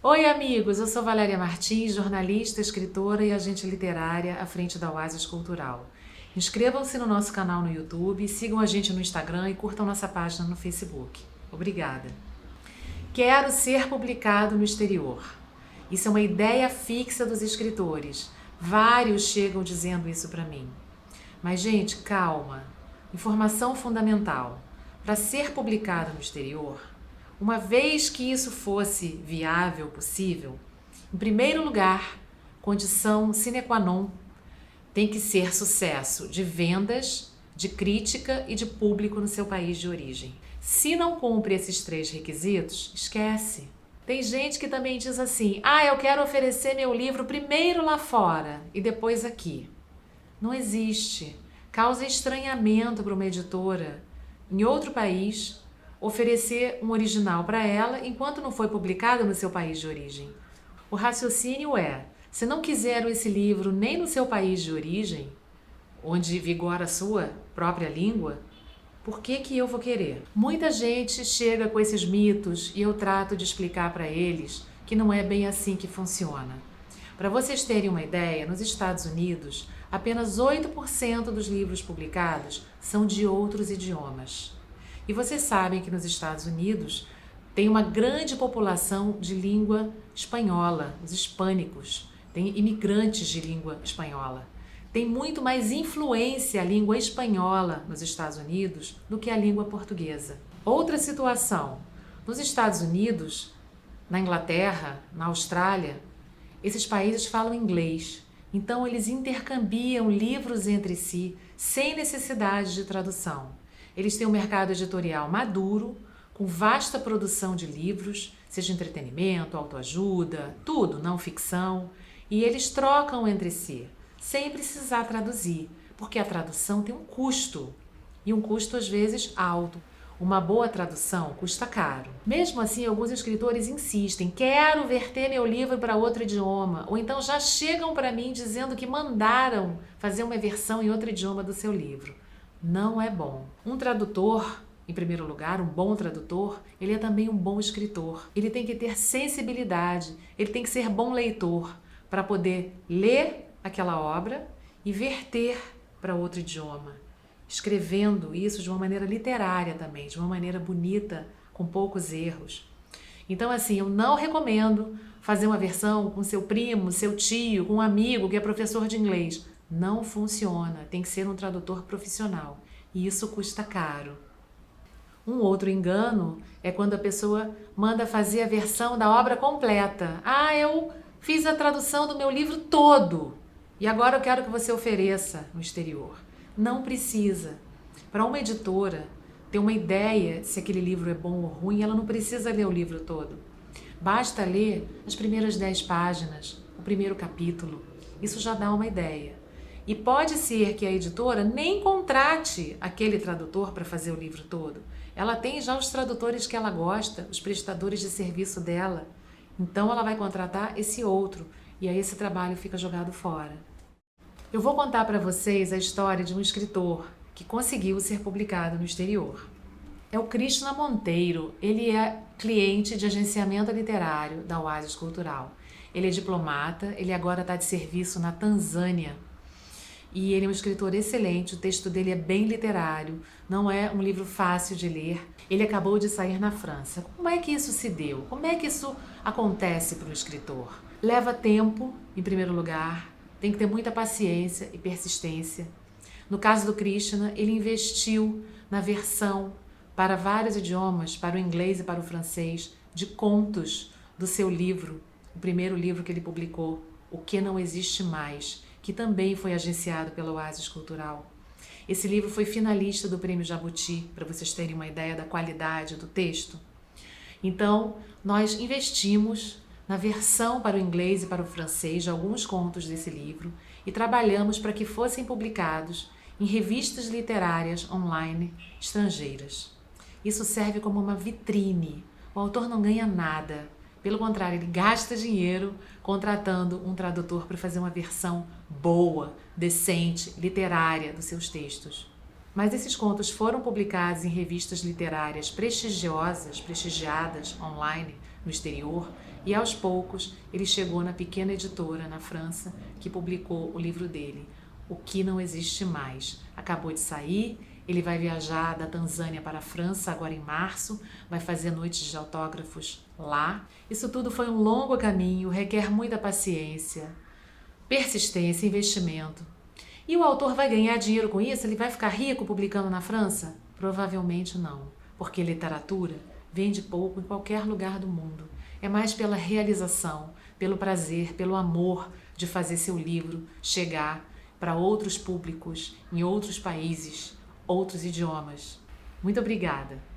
Oi, amigos! Eu sou Valéria Martins, jornalista, escritora e agente literária à frente da Oásis Cultural. Inscrevam-se no nosso canal no YouTube, sigam a gente no Instagram e curtam nossa página no Facebook. Obrigada! Quero ser publicado no exterior. Isso é uma ideia fixa dos escritores. Vários chegam dizendo isso para mim. Mas, gente, calma. Informação fundamental. Para ser publicado no exterior, uma vez que isso fosse viável, possível, em primeiro lugar, condição sine qua non, tem que ser sucesso de vendas, de crítica e de público no seu país de origem. Se não cumpre esses três requisitos, esquece. Tem gente que também diz assim: eu quero oferecer meu livro primeiro lá fora e depois aqui. Não existe. Causa estranhamento para uma editora em outro país oferecer um original para ela enquanto não foi publicado no seu país de origem. O raciocínio é: se não quiseram esse livro nem no seu país de origem, onde vigora a sua própria língua, por que eu vou querer? Muita gente chega com esses mitos e eu trato de explicar para eles que não é bem assim que funciona. Para vocês terem uma ideia, nos Estados Unidos, apenas 8% dos livros publicados são de outros idiomas. E vocês sabem que nos Estados Unidos tem uma grande população de língua espanhola, os hispânicos, tem imigrantes de língua espanhola. Tem muito mais influência a língua espanhola nos Estados Unidos do que a língua portuguesa. Outra situação, nos Estados Unidos, na Inglaterra, na Austrália, esses países falam inglês, então eles intercambiam livros entre si sem necessidade de tradução. Eles têm um mercado editorial maduro, com vasta produção de livros, seja entretenimento, autoajuda, tudo, não ficção, e eles trocam entre si, sem precisar traduzir, porque a tradução tem um custo, e um custo às vezes alto. Uma boa tradução custa caro. Mesmo assim, alguns escritores insistem: quero verter meu livro para outro idioma, ou então já chegam para mim dizendo que mandaram fazer uma versão em outro idioma do seu livro. Não é bom. Um tradutor, em primeiro lugar, um bom tradutor, ele é também um bom escritor. Ele tem que ter sensibilidade, ele tem que ser bom leitor para poder ler aquela obra e verter para outro idioma, escrevendo isso de uma maneira literária também, de uma maneira bonita, com poucos erros. Então, assim, eu não recomendo fazer uma versão com seu primo, seu tio, com um amigo que é professor de inglês. Não funciona, tem que ser um tradutor profissional e isso custa caro. Um outro engano é quando a pessoa manda fazer a versão da obra completa. Eu fiz a tradução do meu livro todo e agora eu quero que você ofereça no exterior. Não precisa. Para uma editora ter uma ideia se aquele livro é bom ou ruim, ela não precisa ler o livro todo. Basta ler as primeiras 10 páginas, o primeiro capítulo. Isso já dá uma ideia. E pode ser que a editora nem contrate aquele tradutor para fazer o livro todo. Ela tem já os tradutores que ela gosta, os prestadores de serviço dela. Então ela vai contratar esse outro e aí esse trabalho fica jogado fora. Eu vou contar para vocês a história de um escritor que conseguiu ser publicado no exterior. É o Krishna Monteiro. Ele é cliente de agenciamento literário da Oásis Cultural. Ele é diplomata, ele agora está de serviço na Tanzânia. E ele é um escritor excelente, o texto dele é bem literário, não é um livro fácil de ler. Ele acabou de sair na França. Como é que isso se deu? Como é que isso acontece para um escritor? Leva tempo, em primeiro lugar, tem que ter muita paciência e persistência. No caso do Krishna, ele investiu na versão para vários idiomas, para o inglês e para o francês, de contos do seu livro, o primeiro livro que ele publicou, O Que Não Existe Mais, que também foi agenciado pela Oásis Cultural. Esse livro foi finalista do Prêmio Jabuti, para vocês terem uma ideia da qualidade do texto. Então, nós investimos na versão para o inglês e para o francês de alguns contos desse livro e trabalhamos para que fossem publicados em revistas literárias online estrangeiras. Isso serve como uma vitrine. O autor não ganha nada. Pelo contrário, ele gasta dinheiro contratando um tradutor para fazer uma versão boa, decente, literária dos seus textos. Mas esses contos foram publicados em revistas literárias prestigiadas online no exterior, e aos poucos ele chegou na pequena editora na França que publicou o livro dele, O Que Não Existe Mais. Acabou de sair, ele vai viajar da Tanzânia para a França agora em março, vai fazer noites de autógrafos lá. Isso tudo foi um longo caminho, requer muita paciência, persistência, investimento. E o autor vai ganhar dinheiro com isso? Ele vai ficar rico publicando na França? Provavelmente não, porque literatura vende pouco em qualquer lugar do mundo. É mais pela realização, pelo prazer, pelo amor de fazer seu livro chegar para outros públicos, em outros países, outros idiomas. Muito obrigada!